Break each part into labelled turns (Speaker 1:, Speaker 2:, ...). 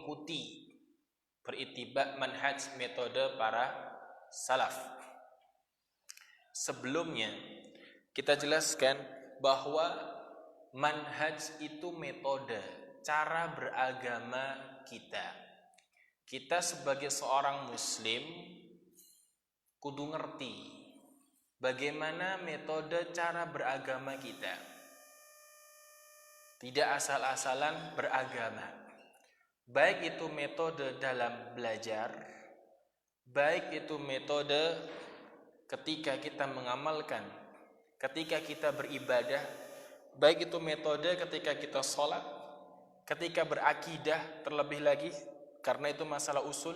Speaker 1: mengikuti berittiba manhaj metode para salaf. Sebelumnya kita jelaskan bahwa manhaj itu metode, cara beragama kita. Kita sebagai seorang muslim kudu ngerti bagaimana metode cara beragama kita. Tidak asal-asalan beragama. Baik itu metode dalam belajar, baik itu metode ketika kita mengamalkan, ketika kita beribadah, baik itu metode ketika kita sholat, ketika berakidah terlebih lagi, karena itu masalah usul,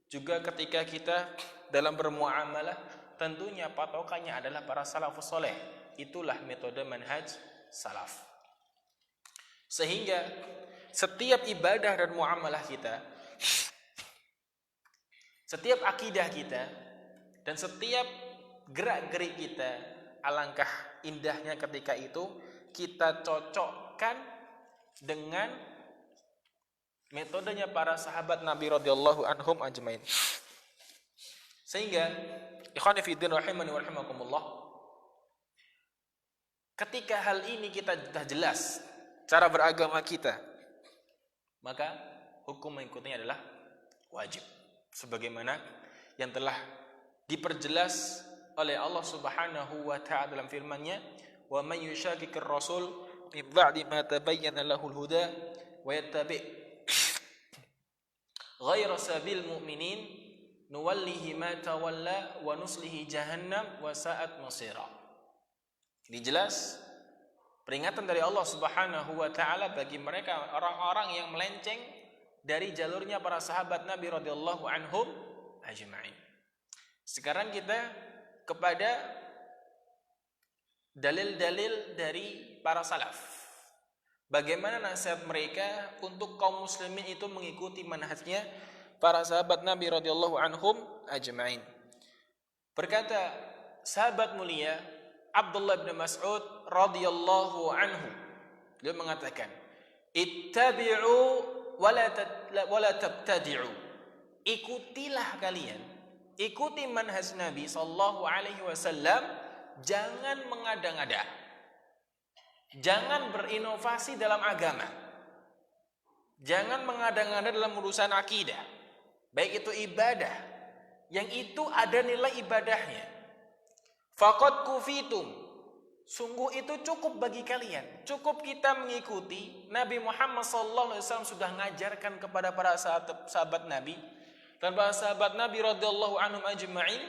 Speaker 1: juga ketika kita dalam bermuamalah, tentunya patokannya adalah para salafus soleh. Itulah metode manhaj salaf. Sehingga setiap ibadah dan muamalah kita, setiap akidah kita, dan setiap gerak-gerik kita, alangkah indahnya ketika itu kita cocokkan dengan metodenya para sahabat Nabi radhiyallahu anhum ajmain. Sehingga ikhwani fiddin rahimani wa rahimakumullah, ketika hal ini kita sudah jelas cara beragama kita, maka hukum mengikutinya adalah wajib, sebagaimana yang telah diperjelas oleh Allah Subhanahu wa taala dalam firman-Nya, "Wa may yushaqiqir rasul min ba'di ma tabayyana lahul huda wa yattabi' ghayra sabil mu'minin nuwallihi ma tawalla wa nuslihi jahannam wa sa'at masira." Dijelas peringatan dari Allah Subhanahu wa taala bagi mereka orang-orang yang melenceng dari jalurnya para sahabat Nabi radhiyallahu anhum ajma'in. Sekarang kita kepada dalil-dalil dari para salaf. Bagaimana nasihat mereka untuk kaum muslimin itu mengikuti manhajnya para sahabat Nabi radhiyallahu anhum ajma'in. Berkata sahabat mulia Abdullah bin Mas'ud radhiyallahu anhu, dia mengatakan, "Ittabi'u wa la tabtadi'u." Ikutilah kalian, ikuti manhaj Nabi sallallahu alaihi wasallam, jangan mengada-ngada. Jangan berinovasi dalam agama. Jangan mengada-ngada dalam urusan akidah. Baik itu ibadah, yang itu ada nilai ibadahnya. Faqad kufitum, sungguh itu cukup bagi kalian. Cukup kita mengikuti Nabi Muhammad SAW sudah mengajarkan kepada para sahabat Nabi dan para sahabat Nabi radhiyallahu anhum ajma'in,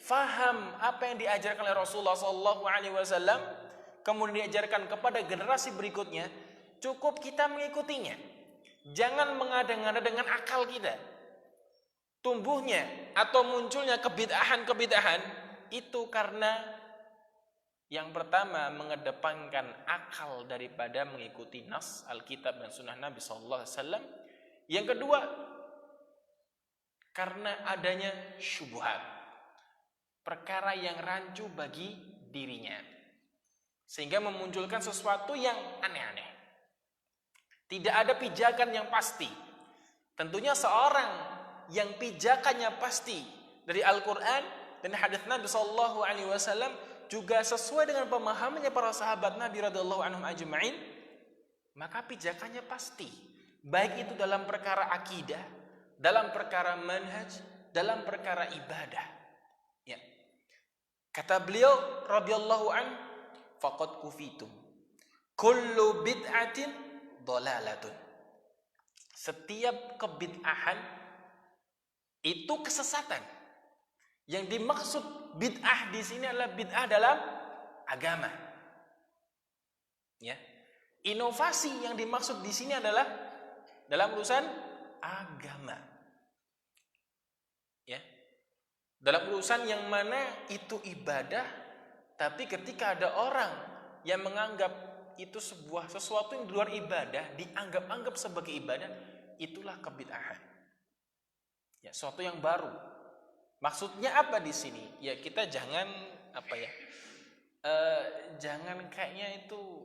Speaker 1: faham apa yang diajarkan oleh Rasulullah SAW, kemudian diajarkan kepada generasi berikutnya. Cukup kita mengikutinya. Jangan mengada-ngada dengan akal kita. Tumbuhnya atau munculnya kebid'ahan itu karena yang pertama mengedepankan akal daripada mengikuti nas Alkitab dan Sunnah Nabi SAW. Yang kedua, karena adanya syubhat, perkara yang rancu bagi dirinya, sehingga memunculkan sesuatu yang aneh-aneh. Tidak ada pijakan yang pasti. Tentunya seorang yang pijakannya pasti dari Al-Quran dan hadis Nabi sallallahu alaihi wasallam juga sesuai dengan pemahamannya para sahabat Nabi radhiyallahu anhum ajma'in, maka pijakannya pasti, baik itu dalam perkara akidah, dalam perkara manhaj, dalam perkara ibadah. Ya. Kata beliau radhiyallahu an, faqad kufitum kullu bid'atin dhalalatun. Setiap kebid'ahan itu kesesatan. Yang dimaksud bid'ah di sini adalah bid'ah dalam agama. Ya. Inovasi yang dimaksud di sini adalah dalam urusan agama. Ya. Dalam urusan yang mana itu ibadah, tapi ketika ada orang yang menganggap itu sesuatu yang di luar ibadah, dianggap-anggap sebagai ibadah, itulah kebid'ahan. Ya, sesuatu yang baru. Maksudnya apa di sini? Ya kita jangan jangan kayaknya itu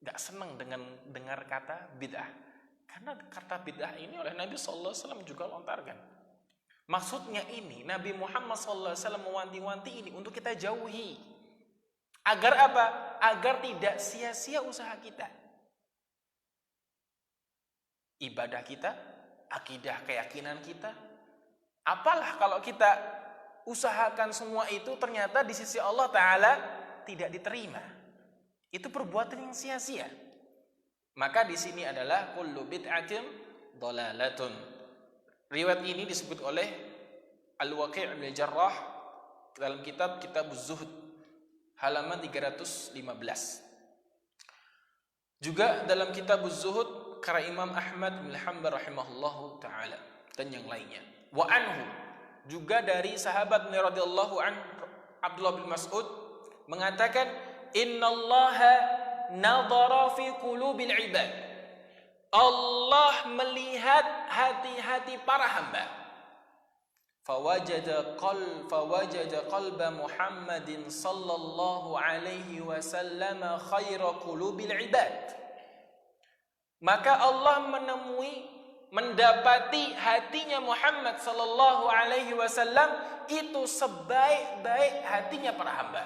Speaker 1: nggak senang dengan dengar kata bid'ah, Karena kata bid'ah ini oleh Nabi sallallahu alaihi wasallam juga lontarkan. Maksudnya ini Nabi Muhammad sallallahu alaihi wasallam mewanti-wanti ini untuk kita jauhi. Agar apa? Agar tidak sia-sia usaha kita. Ibadah kita, akidah keyakinan kita. Apalah kalau kita usahakan semua itu ternyata di sisi Allah Ta'ala tidak diterima. Itu perbuatan yang sia-sia. Maka di sini adalah kullu bid'atin dhalalatun. Riwayat ini disebut oleh Al-Waqi' bin Jarrah dalam kitab Az-Zuhd halaman 315. Juga dalam kitab Az-Zuhd karya Imam Ahmad bin Hanbal rahimahullahu taala dan yang lainnya. Wa anhu, juga dari sahabat radhiyallahu an Abdullah bin Mas'ud mengatakan, innallaha nadhara fi qulubil ibad. Allah melihat hati-hati para hamba. Fawajada qalba Muhammadin sallallahu alaihi wasallam khaira qulubil ibad. Maka Allah mendapati hatinya Muhammad sallallahu alaihi wasallam itu sebaik-baik hatinya para hamba.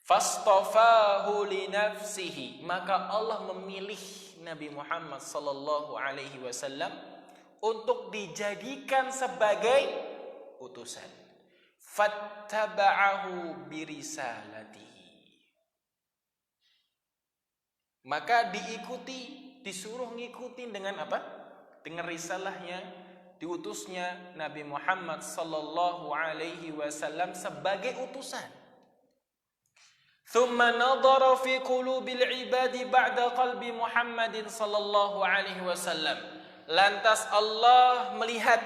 Speaker 1: Fastafahu li nafsihi, maka Allah memilih Nabi Muhammad sallallahu alaihi wasallam untuk dijadikan sebagai utusan. Fattaba'ahu birisalatihi, maka disuruh ngikutin dengan apa? Dengan risalahnya, diutusnya Nabi Muhammad sallallahu alaihi wasallam sebagai utusan. Thumma nadhara fi qulubil ibadi ba'da qalbi Muhammadin sallallahu alaihi wasallam. Lantas Allah melihat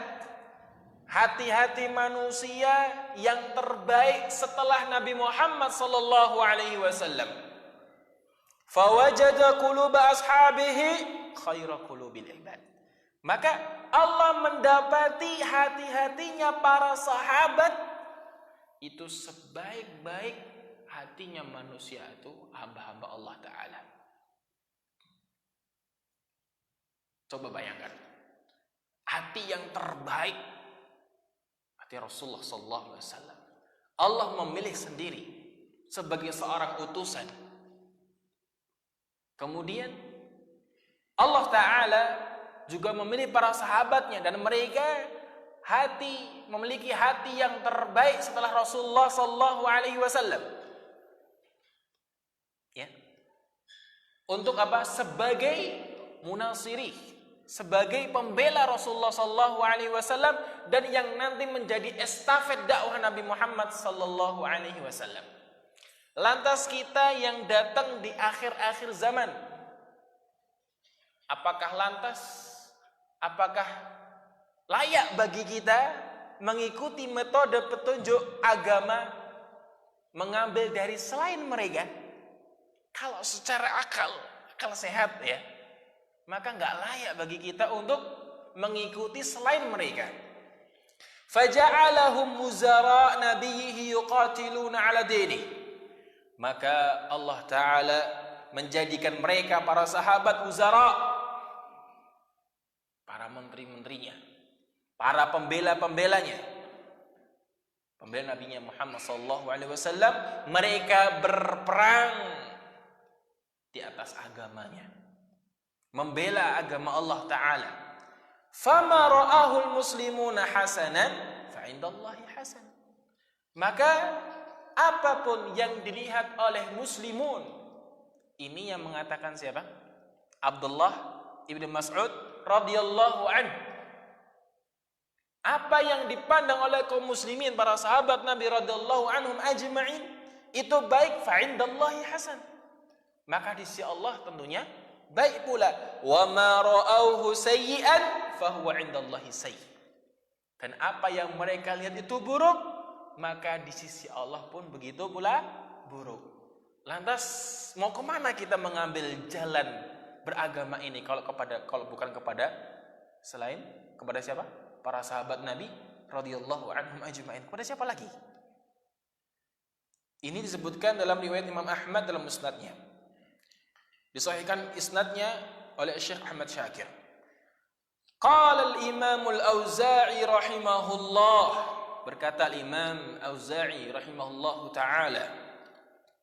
Speaker 1: hati-hati manusia yang terbaik setelah Nabi Muhammad sallallahu alaihi wasallam. Fawajada quluba ashabihi khaira qulubil ibad. Maka Allah mendapati hati-hatinya para sahabat itu sebaik-baik hatinya manusia itu hamba-hamba Allah Ta'ala. Coba bayangkan, hati yang terbaik, hati Rasulullah Sallallahu Alaihi Wasallam. Allah memilih sendiri sebagai seorang utusan. Kemudian Allah Ta'ala juga memilih para sahabatnya, dan mereka memiliki hati yang terbaik setelah Rasulullah Sallallahu Alaihi Wasallam. Ya, untuk apa? Sebagai munasiri, sebagai pembela Rasulullah Sallallahu Alaihi Wasallam, dan yang nanti menjadi estafet dakwah Nabi Muhammad Sallallahu Alaihi Wasallam. Lantas kita yang datang di akhir-akhir zaman, apakah layak bagi kita mengikuti metode petunjuk agama, mengambil dari selain mereka? Kalau secara akal sehat ya, maka nggak layak bagi kita untuk mengikuti selain mereka. Faja'alahum muzara nabiyhi yuqatiluna ala dini. Maka Allah Ta'ala menjadikan mereka para sahabat uzara, para menteri-menterinya, para pembela-pembelanya, pembela Nabi Muhammad SAW. Mereka berperang di atas agamanya, membela agama Allah Ta'ala. Fama ra'ahul muslimuna hasanan fa'indallahi hasan. Maka apapun yang dilihat oleh muslimun, ini yang mengatakan siapa? Abdullah ibn Mas'ud radhiyallahu anhu. Apa yang dipandang oleh kaum muslimin, para sahabat Nabi radhiyallahu anhum ajma'in, itu baik, fa'indallahi hasan. Maka di sisi Allah tentunya baik pula. Wa ma ra'auhu sayyi'an fahuwa 'indallahi sayyi'. Dan apa yang mereka lihat itu buruk, maka di sisi Allah pun begitu pula buruk. Lantas mau kemana kita mengambil jalan beragama ini kalau bukan kepada selain kepada siapa? Para sahabat Nabi radhiyallahu anhum ajma'in. Kepada siapa lagi? Ini disebutkan dalam riwayat Imam Ahmad dalam musnadnya. Disahihkan isnadnya oleh Syekh Ahmad Syakir. Qala al-Imam al-Auza'i rahimahullah, berkata al-Imam Auza'i rahimahullahu taala,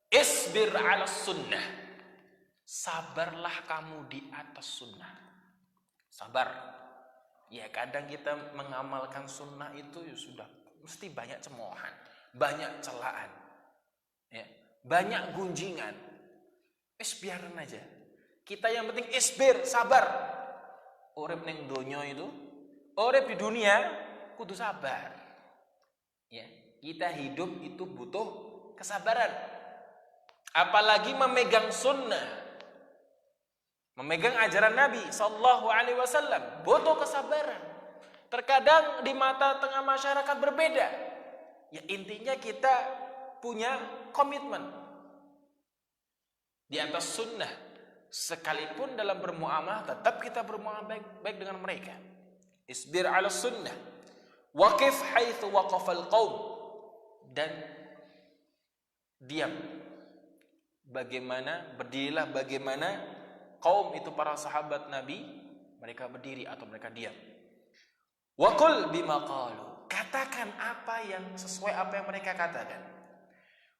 Speaker 1: isbir 'ala sunnah, sabarlah kamu di atas sunnah. Sabar. Ya, kadang kita mengamalkan sunnah itu ya sudah mesti banyak cemoohan, banyak celaan, ya, banyak gunjingan. Biarin aja. Kita yang penting isbir, sabar. Urip ning donya itu, urip di dunia kudu sabar. Ya, kita hidup itu butuh kesabaran. Apalagi memegang sunnah, memegang ajaran Nabi sallallahu alaihi wasallam, butuh kesabaran. Terkadang di mata tengah masyarakat berbeda. Ya, intinya kita punya komitmen di atas sunnah. Sekalipun dalam bermuamalah tetap kita bermuamalah baik dengan mereka. Isbir 'ala sunnah, waqif haitsu waqafal qaum, dan diam berdirilah bagaimana kaum itu, para sahabat Nabi, mereka berdiri atau mereka diam. Wa qul bima qalu, katakan apa yang sesuai apa yang mereka katakan.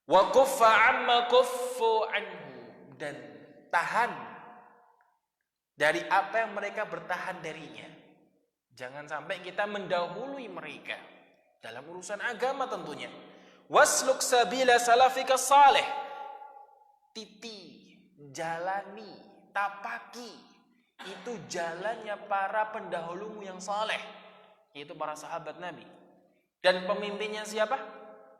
Speaker 1: Wa kuffa amma kuffu anhu, dan tahan dari apa yang mereka bertahan darinya. Jangan sampai kita mendahului mereka dalam urusan agama tentunya. Wasluk sabila salafika salih, titi, jalani, tapaki itu jalannya para pendahulumu yang saleh, yaitu para sahabat Nabi. Dan pemimpinnya siapa?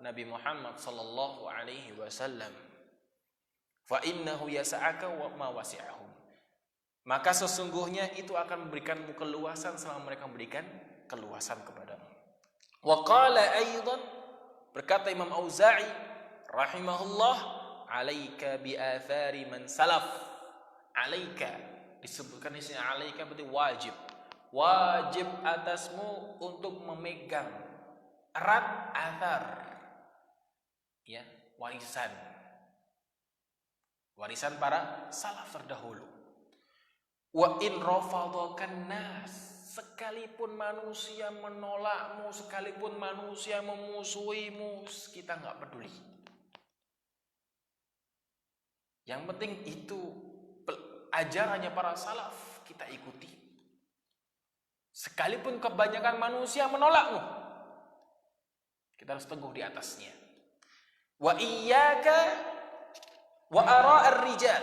Speaker 1: Nabi Muhammad sallallahu alaihi wasallam. Fa innahu yas'aka wa ma wasi'ahum, maka sesungguhnya itu akan memberikanmu keluasan selama mereka memberikan keluasan kepadamu. Wa qala aidan, berkata Imam Auza'i rahimahullah, alaika bi athari man salaf. Alaika disebutkan di sini, alaika berarti wajib. Wajib atasmu untuk memegang erat athar, ya, warisan para salaf terdahulu. Wa in rafadhakan nas, sekalipun manusia menolakmu, sekalipun manusia memusuhimu, kita enggak peduli. Yang penting itu ajarannya para salaf kita ikuti. Sekalipun kebanyakan manusia menolakmu, kita harus teguh di atasnya. Wa iyyaka wa ara'ar rijal,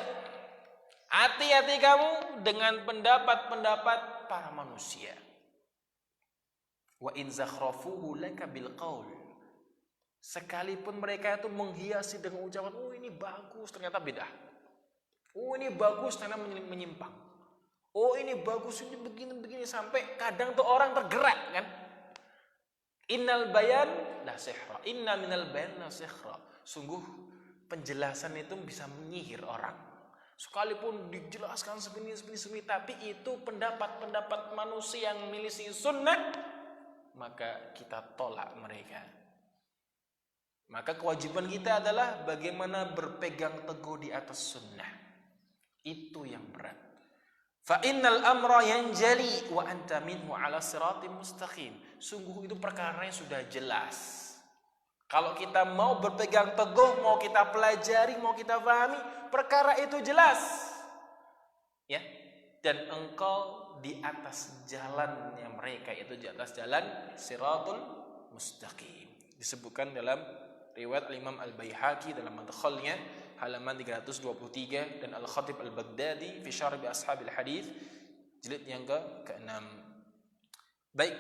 Speaker 1: hati-hati kamu dengan pendapat-pendapat para manusia. Wa in zakhrafuhu laka bil qaul, sekalipun mereka itu menghiasi dengan ucapan, oh ini bagus, ternyata bid'ah. Oh ini bagus, ternyata menyimpang. Oh ini bagus, ini begini-begini, sampai kadang tuh orang tergerak kan. Innal bayan la sihra, inna minal bayan la sihra. Sungguh penjelasan itu bisa menyihir orang. Sekalipun dijelaskan segini, tapi itu pendapat-pendapat manusia yang milisi sunnah, maka kita tolak mereka. Maka kewajiban kita adalah bagaimana berpegang teguh di atas sunnah. Itu yang berat. Fa innal amra yanjali wa anta minhu ala siratim mustaqim. Sungguh itu perkaranya sudah jelas. Kalau kita mau berpegang teguh, mau kita pelajari, mau kita pahami, perkara itu jelas. Ya. Dan engkau di atas jalannya mereka, itu di atas jalan siratul mustaqim. Disebutkan dalam riwayat Imam Al-Baihaqi dalam madkhalnya halaman 323 dan Al-Khatib Al-Baghdadi fi Syarh bi Ashabil Hadits jilid yang ke-6. Baik.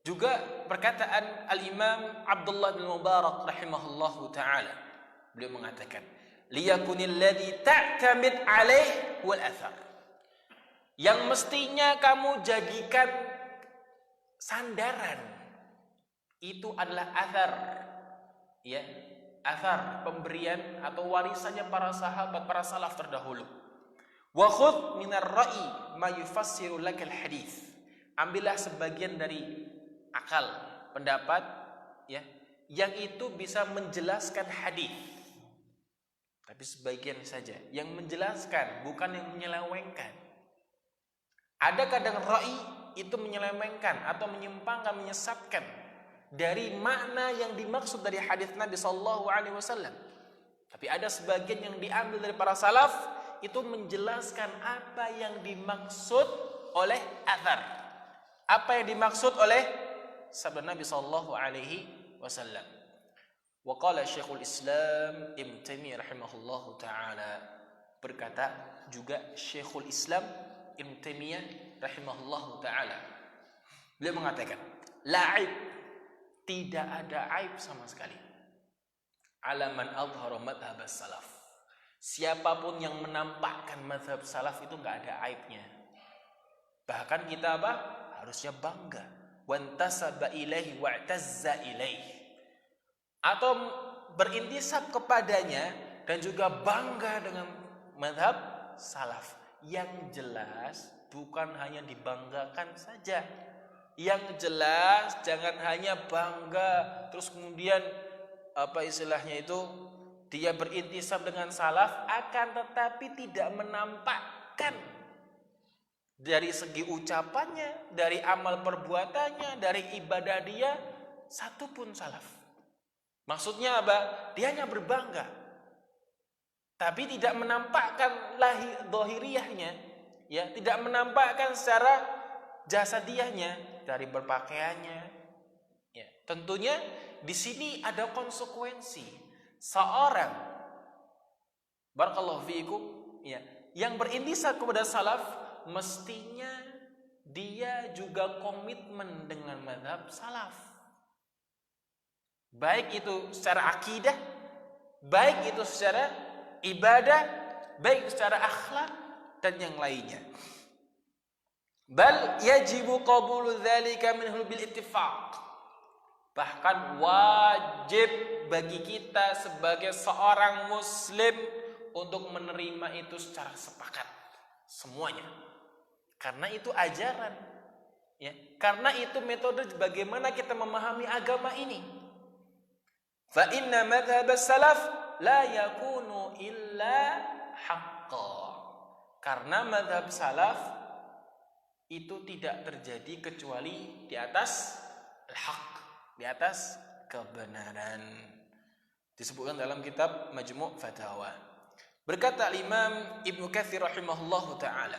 Speaker 1: Juga perkataan Al-Imam Abdullah bin Mubarak rahimahullahu taala. Beliau mengatakan, liyakunil ladzi ta'tamid alaih wal athar. Yang mestinya kamu jadikan sandaran itu adalah athar. Ya, athar, pemberian atau warisannya para sahabat, para salaf terdahulu. Wa khudh minar ra'i ma yufassiru lakal hadits. Ambillah sebagian dari akal, pendapat, ya, yang itu bisa menjelaskan hadis. Tapi sebagian saja yang menjelaskan, bukan yang menyelewengkan. Ada kadang ra'i itu menyelewengkan atau menyimpangkan, menyesatkan dari makna yang dimaksud dari hadis Nabi sallallahu alaihi wasallam. Tapi ada sebagian yang diambil dari para salaf itu menjelaskan apa yang dimaksud oleh athar. Apa yang dimaksud oleh sabda Nabi sallallahu alaihi wasallam. Wa qala Syekhul Islam Ibnu Taimiyah rahimahullahu taala, berkata juga Syekhul Islam Ibnu Taimiyah rahimahullahu taala, beliau mengatakan, la aib, tidak ada aib sama sekali, ala man adhara madhhab salaf, siapapun yang menampakkan mazhab salaf itu enggak ada aibnya. Bahkan kita apa? Harusnya bangga. Wantasaba ilaihi wa'tazza ilaihi, atau berintisab kepadanya dan juga bangga dengan mazhab salaf. Yang jelas bukan hanya dibanggakan saja. Yang jelas jangan hanya bangga terus kemudian apa istilahnya itu dia berintisab dengan salaf, akan tetapi tidak menampakkan dari segi ucapannya, dari amal perbuatannya, dari ibadah dia satupun salaf. Maksudnya apa? Dia hanya berbangga, tapi tidak menampakkan zahiriyahnya, ya, tidak menampakkan secara jasadiyahnya dari berpakaiannya. Ya, tentunya di sini ada konsekuensi. Seorang barakallahu fiikum, ya, yang berintisab kepada salaf mestinya dia juga komitmen dengan mazhab salaf. Baik itu secara akidah, baik itu secara ibadah, baik secara akhlak dan yang lainnya. Bal yajibu qabulu dzalika minhu bil ittifaq. Bahkan wajib bagi kita sebagai seorang muslim untuk menerima itu secara sepakat semuanya. Karena itu ajaran, ya. Karena itu metode bagaimana kita memahami agama ini. Fa inna madhhab salaf la yakunu illa haqqa. Karena madhab salaf itu tidak terjadi kecuali di atas al-haq, di atas kebenaran. Disebutkan dalam kitab Majmu' Fatawa. Berkata Imam Ibnu Katsir rahimahullahu taala,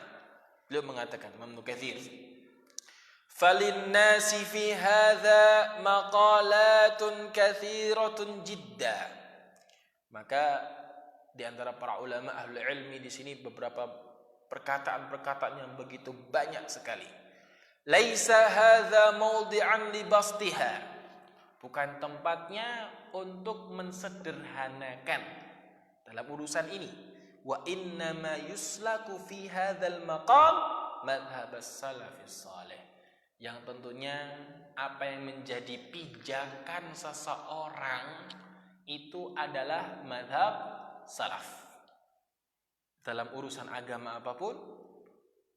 Speaker 1: beliau mengatakan, Imam Ibnu Katsir, "Falinnasi fi hadza maqalatun katsiratun jidda." Maka di antara para ulama ahli ilmi di sini beberapa perkataan-perkataan yang begitu banyak sekali. Laisa hadza mawdi'an li bastiha. Bukan tempatnya untuk mensederhanakan dalam urusan ini. Wa inna ma yuslaku fi hadzal maqam madhhab as-salafis salih. Yang tentunya apa yang menjadi pijakan seseorang itu adalah madhab salaf. Dalam urusan agama apapun,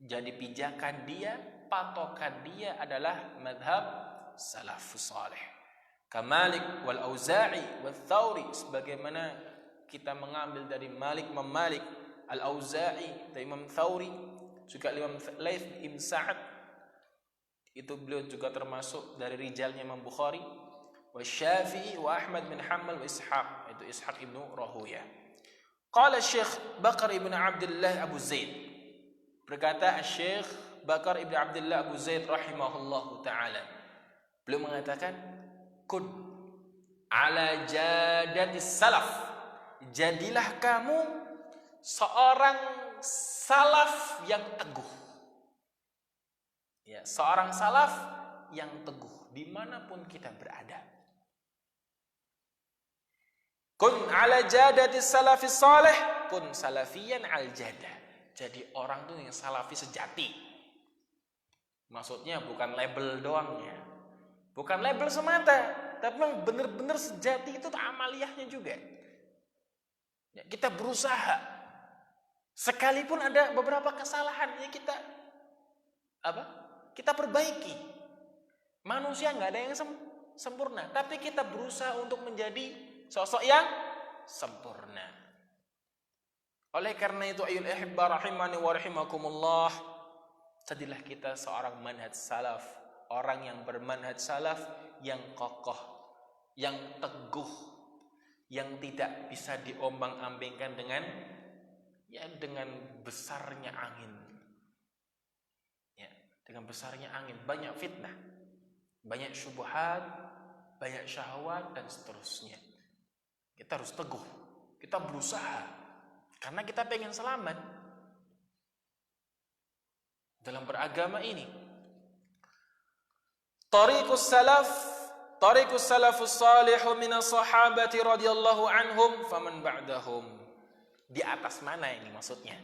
Speaker 1: jadi pijakan dia, patokan dia adalah madhab salafus salih. Kamalik wal Auza'i wal Thawri, sebagaimana kita mengambil dari Imam Malik, Al-Auza'i, dari Imam Thawri, juga Imam Laits Ibn Sa'ad, itu beliau juga termasuk dari rijalnya Imam Bukhari, wa Syafi'i wa Ahmad bin Hanbal wa Ishaq, itu Ishaq ibnu Rahuyah. Qala Syekh Bakar ibn Abdullah Abu Zaid, berkata Syekh Bakar ibn Abdullah Abu Zaid rahimahullahu ta'ala, beliau mengatakan, kun ala jadatis salaf, jadilah kamu seorang salaf yang teguh. Ya, seorang salaf yang teguh dimanapun kita berada. Kun ala jadatis salafis salih, kun salafiyan al jadah. Jadi orang tuh yang salafi sejati. Maksudnya bukan label doang ya. Bukan label semata, tapi yang benar-benar sejati itu amaliyahnya juga. Ya, kita berusaha. Sekalipun ada beberapa kesalahan, ya kita perbaiki. Manusia nggak ada yang sempurna, tapi kita berusaha untuk menjadi sosok yang sempurna. Oleh karena itu, ayyuhal ihibba rahimani wa rahimakumullah, Jadilah kita seorang manhaj salaf, orang yang bermanhaj salaf, yang kokoh, yang teguh, yang tidak bisa diombang-ambingkan dengan besarnya angin. Ya, dengan besarnya angin, banyak fitnah, banyak syubhat, banyak syahwat dan seterusnya. Kita harus teguh, kita berusaha karena kita pengen selamat dalam beragama ini. Tariqus salafus salihu minas sahabati radhiyallahu anhum faman ba'dahum. Di atas mana ini maksudnya?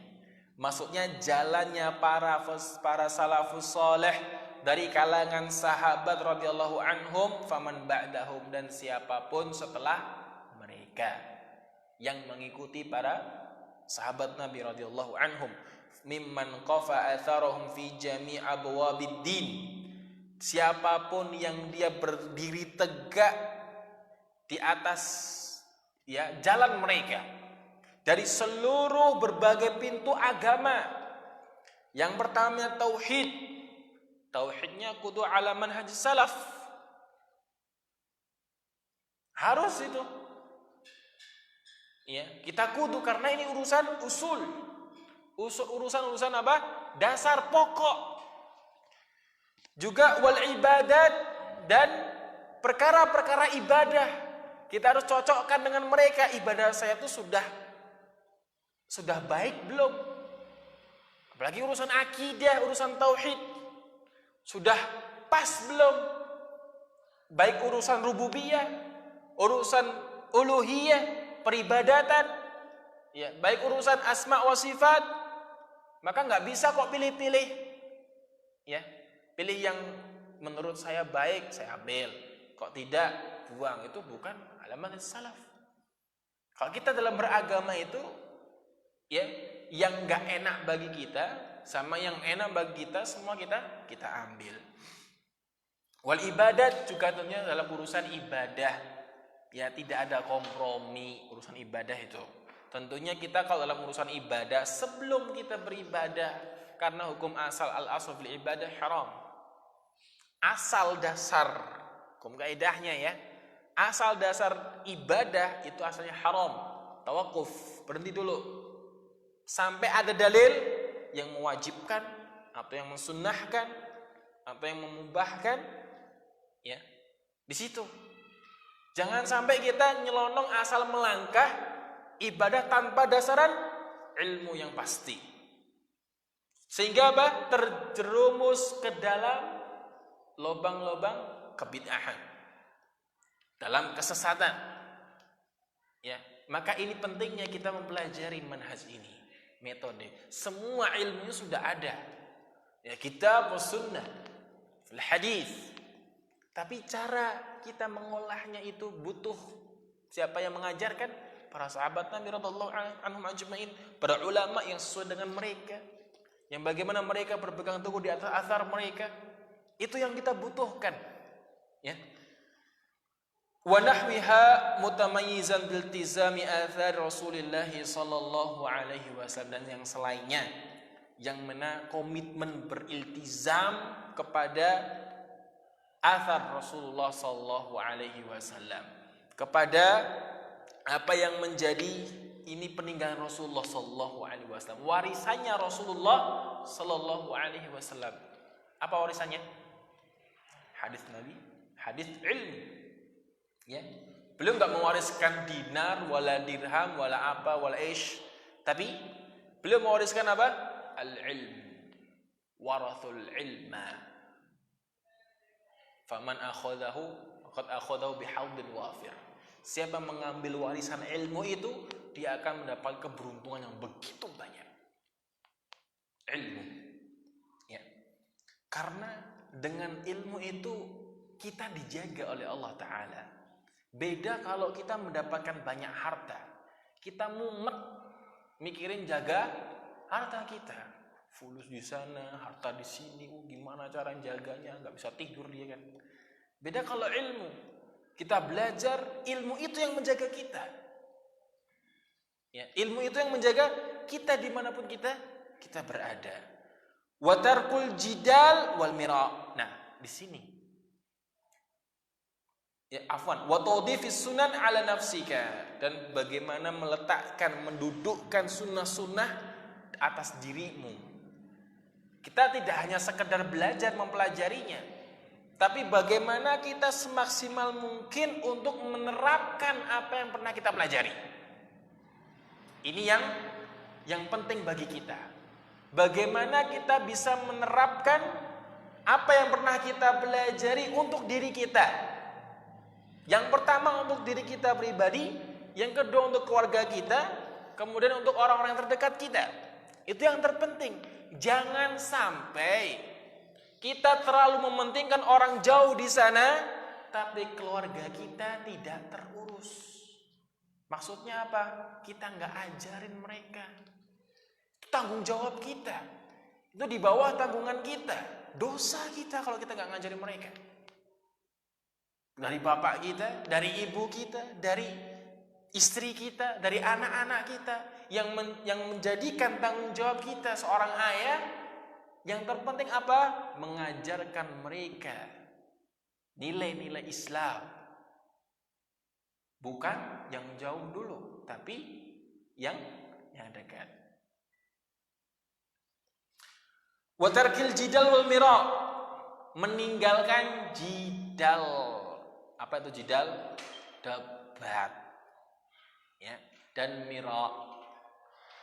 Speaker 1: Maksudnya jalannya para salafus salih dari kalangan sahabat radhiyallahu anhum faman ba'dahum, dan siapapun setelah mereka yang mengikuti para sahabat Nabi radhiyallahu anhum. Mimman qafa atharahum fi jami' abwabiddin. Siapapun yang dia berdiri tegak di atas jalan mereka dari seluruh berbagai pintu agama. Yang pertama tauhid. Tauhidnya kudu ala manhaj salaf. Harus itu. Ya, kita kudu karena ini urusan usul. Urusan apa? Dasar pokok. Juga wal ibadat, dan perkara-perkara ibadah kita harus cocokkan dengan mereka. Ibadah saya itu sudah baik belum? Apalagi urusan akidah, urusan tauhid, sudah pas belum? Baik urusan rububiyah, urusan uluhiyah, peribadatan, ya, baik urusan asma wa sifat. Maka nggak bisa kok pilih-pilih, ya, pilih yang menurut saya baik saya ambil, kok tidak buang. Itu bukan alamat salaf. Kalau kita dalam beragama itu, ya, yang nggak enak bagi kita sama yang enak bagi kita semua kita ambil. Wal ibadat juga tentunya dalam urusan ibadah, ya, tidak ada kompromi urusan ibadah itu. Tentunya kita kalau dalam urusan ibadah, sebelum kita beribadah, karena hukum asal al-asl fil ibadah haram. Asal dasar, hukum kaidahnya ya, asal dasar ibadah itu asalnya haram. Tawakuf, berhenti dulu. Sampai ada dalil yang mewajibkan atau yang mensunnahkan atau yang memubahkan, ya, di situ. Jangan sampai kita nyelonong asal melangkah ibadah tanpa dasaran ilmu yang pasti. Sehingga apa? Terjerumus ke dalam lubang-lubang kebid'ahan, dalam kesesatan. Ya, maka ini pentingnya kita mempelajari manhaj ini, metode. Semua ilmunya sudah ada. Ya, kitab sunnah, fil hadis. Tapi cara kita mengolahnya itu butuh siapa yang mengajarkan? Para sahabat Nabi radhiyallahu anhum ajmain, para ulama yang sesuai dengan mereka, yang bagaimana mereka berpegang teguh di atas athar mereka. Itu yang kita butuhkan, ya. Wa nahwiha mutamayyizan bil tizami athar Rasulillah sallallahu alaihi wasallam, dan yang selainnya yang mana komitmen beriltizam kepada athar Rasulullah sallallahu alaihi wasallam, kepada apa yang menjadi ini peninggalan Rasulullah sallallahu alaihi wasallam, warisannya Rasulullah sallallahu alaihi wasallam. Apa warisannya? Hadis Nabi, hadis ilmu. Ya. Beliau enggak mewariskan dinar wala dirham wala apa wala ish, tapi beliau mewariskan apa? Al-ilm. Warathul ilma. Faman akhadahu faqad akhadahu bihaudin wafir. Siapa mengambil warisan ilmu itu, dia akan mendapat keberuntungan yang begitu banyak. Ilmu. Ya. Karena dengan ilmu itu kita dijaga oleh Allah Ta'ala. Beda kalau kita mendapatkan banyak harta. Kita mumet mikirin jaga harta kita. Fulus di sana, harta di sini, gimana cara jaganya, nggak bisa tidur dia kan. Beda kalau ilmu. Kita belajar, ilmu itu yang menjaga kita. Ya, ilmu itu yang menjaga kita dimanapun kita berada. wa tarkul jidal wal mira. Nah, di sini ya afwan, wa tawdifis sunan ala nafsika, dan bagaimana meletakkan, mendudukkan sunnah-sunnah atas dirimu. Kita tidak hanya sekedar belajar mempelajarinya, tapi bagaimana kita semaksimal mungkin untuk menerapkan apa yang pernah kita pelajari. Ini yang penting bagi kita. Bagaimana kita bisa menerapkan apa yang pernah kita pelajari untuk diri kita. Yang pertama untuk diri kita pribadi, yang kedua untuk keluarga kita, kemudian untuk orang-orang yang terdekat kita. Itu yang terpenting. Jangan sampai kita terlalu mementingkan orang jauh di sana, tapi keluarga kita tidak terurus. Maksudnya apa? Kita nggak ajarin mereka. Itu tanggung jawab kita. Itu di bawah tanggungan kita. Dosa kita kalau kita nggak ngajarin mereka. Dari bapak kita, dari ibu kita, dari istri kita, dari anak-anak kita, yang menjadikan tanggung jawab kita seorang ayah, yang terpenting apa? Mengajarkan mereka nilai-nilai Islam. Bukan yang jauh dulu, tapi yang dekat. Wa tarkil jidal wal mira, meninggalkan jidal. Apa itu jidal? Debat. Ya, dan mira.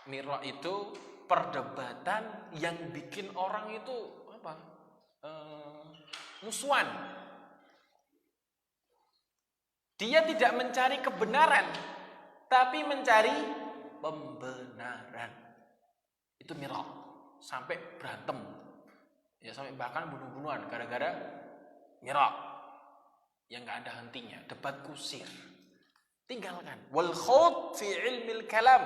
Speaker 1: Mira itu perdebatan yang bikin orang itu apa? Musuhan. Dia tidak mencari kebenaran, tapi mencari pembenaran. Itu mira. Sampai berantem. Ya, sampai bahkan bunuh-bunuhan gara-gara mira. Yang nggak ada hentinya, debat kusir. Tinggalkan. Wal khawd fi ilmil kalam.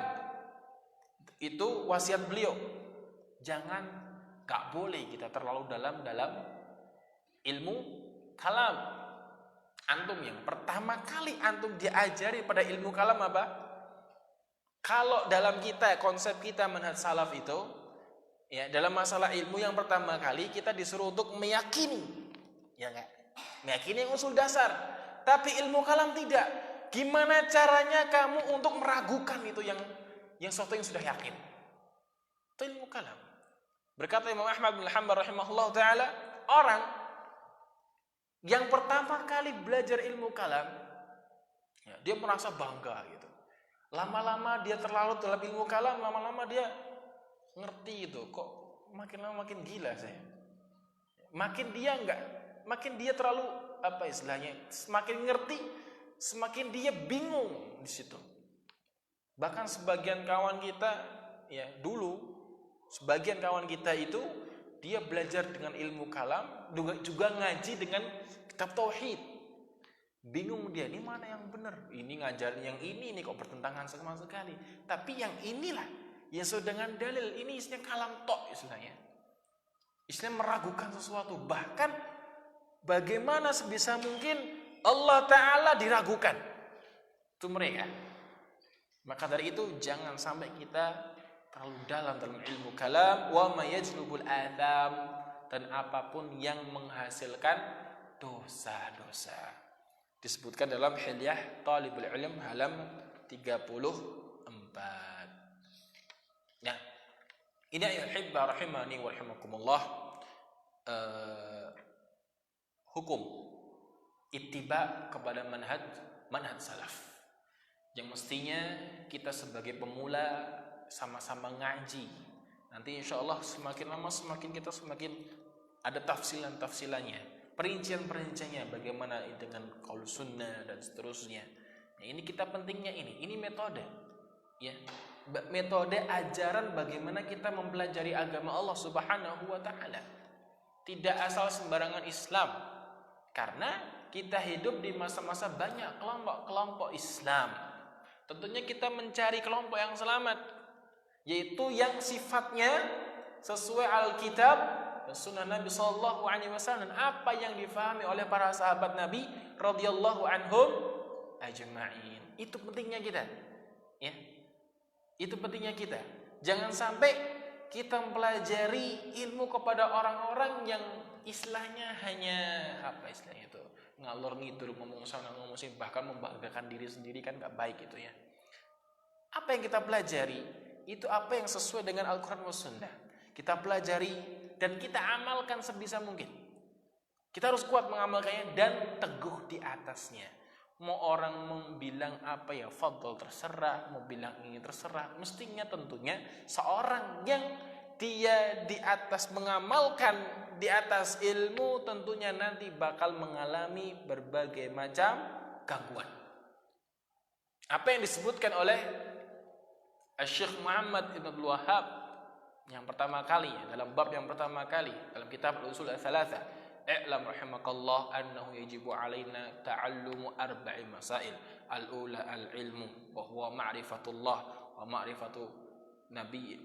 Speaker 1: Itu wasiat beliau. Jangan, nggak boleh kita terlalu dalam ilmu kalam. Antum yang pertama kali antum diajari pada ilmu kalam apa? Kalau dalam kita, konsep kita manhaj salaf itu, ya, dalam masalah ilmu yang pertama kali kita disuruh untuk meyakini, ya enggak? Meyakini yang usul dasar. Tapi ilmu kalam tidak. Gimana caranya kamu untuk meragukan itu yang sesuatu yang sudah yakin? Itu ilmu kalam. Berkata Imam Ahmad bin Hanbal rahimahullah ta'ala, orang yang pertama kali belajar ilmu kalam, ya, dia merasa bangga gitu. Lama-lama dia terlalu dalam ilmu kalam, lama-lama dia ngerti itu. Kok makin lama makin gila saya. Makin dia terlalu apa istilahnya, semakin ngerti, semakin dia bingung di situ. Bahkan sebagian kawan kita, ya dulu, sebagian kawan kita itu dia belajar dengan ilmu kalam, juga ngaji dengan kitab tauhid. Bingung dia, ini mana yang benar? Ini ngajarin yang ini kok bertentangan sama sekali. Tapi yang inilah yang sesuai dengan dalil. Ini isinya kalam tok istilahnya. Istilahnya meragukan sesuatu. Bahkan bagaimana sebisa mungkin Allah Ta'ala diragukan. Itu mereka. Maka dari itu jangan sampai kita terlalu dalam ilmu kalam. Wa ma yajlubul atham, dan apapun yang menghasilkan dosa-dosa. Disebutkan dalam Hilyah Talibul Ilm halaman 34. Nah, ini ya hibba rahimani wa rahimakumullah, hukum ittiba kepada manhaj salaf. Yang mestinya kita sebagai pemula sama-sama ngaji. Nanti insya Allah semakin lama semakin ada tafsilannya, perinciannya, bagaimana dengan qaul sunnah dan seterusnya. Nah, ini kita pentingnya ini metode, ya, metode ajaran bagaimana kita mempelajari agama Allah Subhanahu wa Ta'ala. Tidak asal sembarangan Islam, karena kita hidup di masa-masa banyak kelompok-kelompok Islam. Tentunya kita mencari kelompok yang selamat, yaitu yang sifatnya sesuai Alkitab dan Sunnah Nabi Sallallahu Alaihi Wasallam, apa yang difahami oleh para sahabat Nabi radhiyallahu anhum ajma'in. Itu pentingnya kita, ya. Itu pentingnya kita. Jangan sampai kita mempelajari ilmu kepada orang-orang yang istilahnya hanya apa istilahnya itu, ngalor ngidul, ngomong sana ngomong sini, bahkan membanggakan diri sendiri, kan nggak baik itu ya. Apa yang kita pelajari itu apa yang sesuai dengan Al-Quran was Sunnah. Kita pelajari dan kita amalkan sebisa mungkin. Kita harus kuat mengamalkannya dan teguh di atasnya. Mau orang bilang apa ya, fadl terserah, mau bilang ini terserah. Mestinya tentunya seorang yang dia di atas mengamalkan, di atas ilmu, tentunya nanti bakal mengalami berbagai macam gangguan. Apa yang disebutkan oleh Syekh Muhammad Ibn Abdul Wahhab yang pertama kali, dalam bab yang pertama kali dalam kitab Al-Usul Ats-Tsalatsah, i'lam rahimakallah annahu yajibu alaina ta'allumu arba'i masail. Al-ula al-ilmu wa huwa ma'rifatullah wa ma'rifatu nabi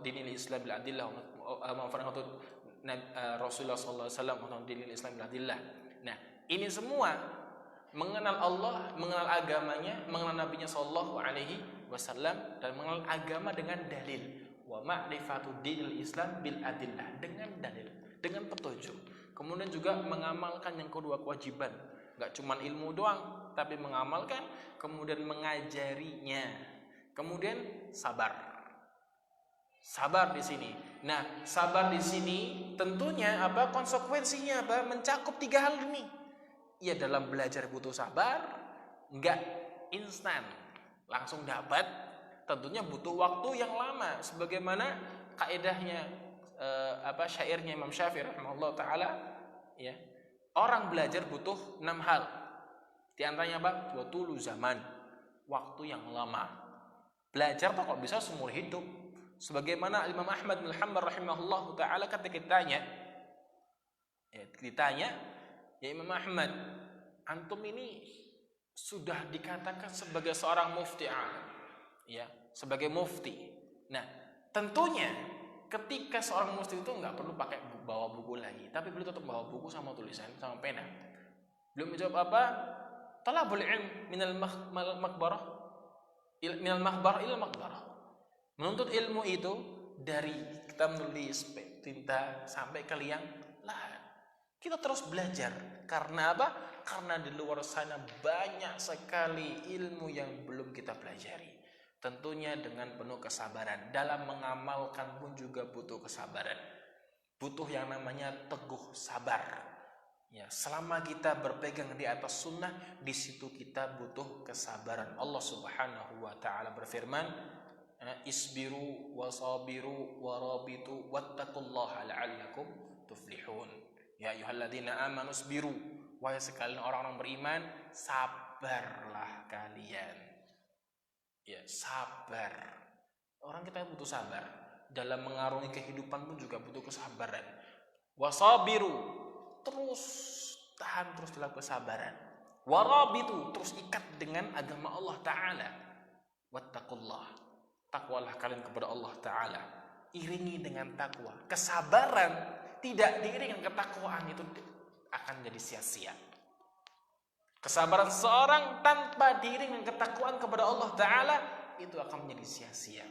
Speaker 1: dinil Islam bil adillah wa ma'rifatu Rasulullah sallallahu alaihi wasallam wa dinil Islam bil adillah. Nah, ini semua mengenal Allah, mengenal agamanya, mengenal nabinya sallallahu alaihi wasallam, dan mengenal agama dengan dalil. Wa ma'rifatu dinil Islam bil adillah, dengan dalil, dengan petunjuk. Kemudian juga mengamalkan yang kedua, kewajiban. Enggak cuma ilmu doang, tapi mengamalkan, kemudian mengajarinya. Kemudian sabar. Sabar di sini. Nah, sabar di sini tentunya apa? Konsekuensinya apa? Mencakup 3 hal ini. Ya, dalam belajar butuh sabar, enggak instan langsung dapat, tentunya butuh waktu yang lama, sebagaimana kaidahnya syairnya Imam Syafi'i rahimahullah taala ya. Orang belajar butuh 6 hal. Di antaranya apa? Watulu zaman, waktu yang lama. Belajar kok bisa seumur hidup. Sebagaimana Imam Ahmad bin Hanbal rahimahullah taala ketika ditanya, ya Imam Ahmad, antum ini sudah dikatakan sebagai seorang mufti alim, ya, sebagai mufti. Nah, tentunya ketika seorang mufti itu nggak perlu pakai bawa buku lagi, tapi beliau tetap bawa buku sama tulisan, sama pena. Beliau menjawab apa? Talabul ilm minal maqbarah ila maqbarah. Menuntut ilmu itu dari kita menulis tinta sampai ke liang lahat. Kita terus belajar. Karena apa? Karena di luar sana banyak sekali ilmu yang belum kita pelajari. Tentunya dengan penuh kesabaran. Dalam mengamalkan pun juga butuh kesabaran. Butuh yang namanya teguh sabar. Ya, selama kita berpegang di atas sunnah, di situ kita butuh kesabaran. Allah Subhanahu wa taala berfirman, isbiru wasabiru warabitu wattaqullaha la'allakum tuflihun. Ya ayyuhalladzina amanu isbiru, wahai sekalian orang-orang beriman, sabarlah kalian. Ya, sabar. Orang kita butuh sabar. Dalam mengarungi kehidupan pun juga butuh kesabaran. Wasabiru, terus tahan terus dalam kesabaran. Warabitu, terus ikat dengan agama Allah Ta'ala. Wattaqullah, takwalah kalian kepada Allah Ta'ala. Iringi dengan takwa. Kesabaran tidak diiringi dengan ketakwaan itu akan jadi sia-sia. Kesabaran seorang tanpa diiringi dengan ketakwaan kepada Allah Ta'ala itu akan menjadi sia-sia.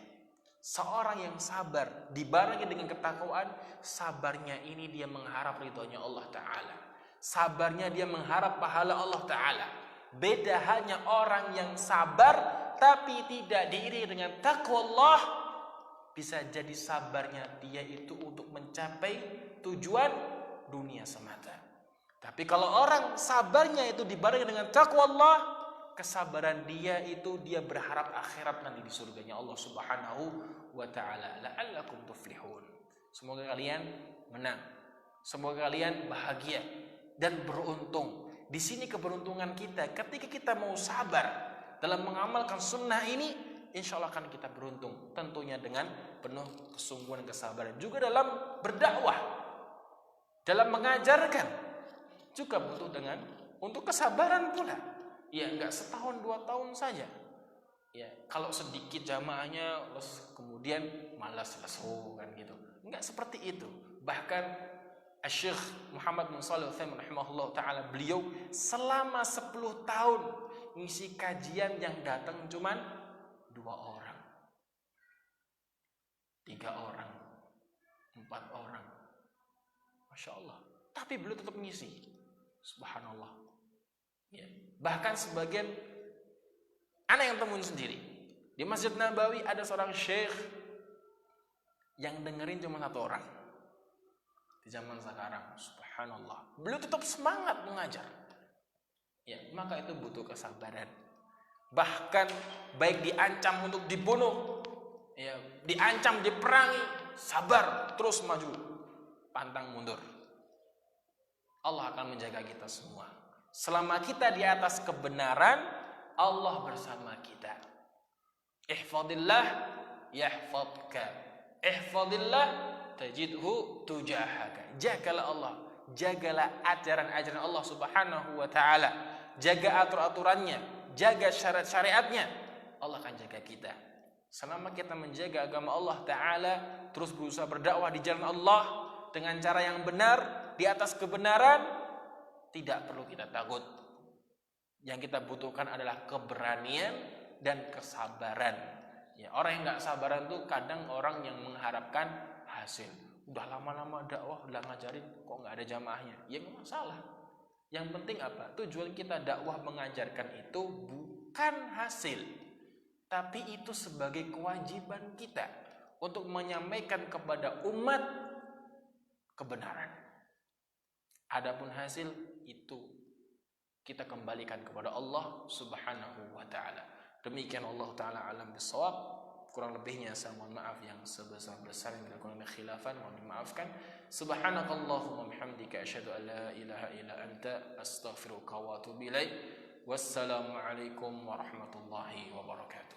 Speaker 1: Seorang yang sabar dibarengi dengan ketakwaan, sabarnya ini dia mengharap ridhonya Allah Ta'ala. Sabarnya dia mengharap pahala Allah Ta'ala. Beda hanya orang yang sabar tapi tidak diiringi dengan takwa Allah, bisa jadi sabarnya dia itu untuk mencapai tujuan dunia semata. Tapi kalau orang sabarnya itu dibarengi dengan takwa Allah, kesabaran dia itu dia berharap akhirat nanti di surganya Allah Subhanahu wa taala. La'allakum tuflihun. Semoga kalian menang. Semoga kalian bahagia dan beruntung. Di sini keberuntungan kita ketika kita mau sabar dalam mengamalkan sunnah ini, insya Allah akan kita beruntung. Tentunya dengan penuh kesungguhan dan kesabaran. Juga dalam berdakwah, dalam mengajarkan, juga butuh dengan untuk kesabaran pula. Ya, enggak setahun 2 tahun saja. Ya, kalau sedikit jamaahnya, terus kemudian malas kan gitu. Enggak seperti itu. Bahkan Syekh Muhammad bin Shalih Al-Utsaimin rahimahullah taala, beliau selama 10 tahun ngisi kajian yang datang cuman 2 orang. 3 orang, 4 orang. Masya Allah. Tapi beliau tetap ngisi. Subhanallah. Ya. Bahkan sebagian anak yang temuin sendiri. Di Masjid Nabawi ada seorang syekh yang dengerin cuma 1 orang. Di zaman sekarang, subhanallah. Beliau tetap semangat mengajar. Ya, maka itu butuh kesabaran. Bahkan baik diancam untuk dibunuh, ya, diancam diperangi, sabar, terus maju, pantang mundur. Allah akan menjaga kita semua. Selama kita di atas kebenaran, Allah bersama kita. Ihfadillah yahfadka. Ihfadillah tajidhu tujahaka. Jagalah Allah, jagalah ajaran-ajaran Allah Subhanahu wa taala. Jaga atur-aturannya, jaga syariat-syariatnya. Allah akan jaga kita. Selama kita menjaga agama Allah taala, terus berusaha berdakwah di jalan Allah dengan cara yang benar, di atas kebenaran, tidak perlu kita takut. Yang kita butuhkan adalah keberanian dan kesabaran. Ya, orang yang nggak sabaran tuh kadang orang yang mengharapkan hasil. Udah lama-lama dakwah, udah ngajarin, kok nggak ada jamaahnya? Ya nggak masalah. Yang penting apa? Tujuan kita dakwah mengajarkan itu bukan hasil, tapi itu sebagai kewajiban kita untuk menyampaikan kepada umat kebenaran. Adapun hasil itu kita kembalikan kepada Allah Subhanahu wa taala. Demikian Allah taala alam bisawab. Kurang lebihnya saya mohon maaf yang sebesar-besarnya bila kurang khilafan, mohon dimaafkan. Subhanakallahumma bihamdika asyhadu an la ilaha illa anta astaghfiruka wa atubu ilaik. Wassalamu alaikum warahmatullahi wabarakatuh.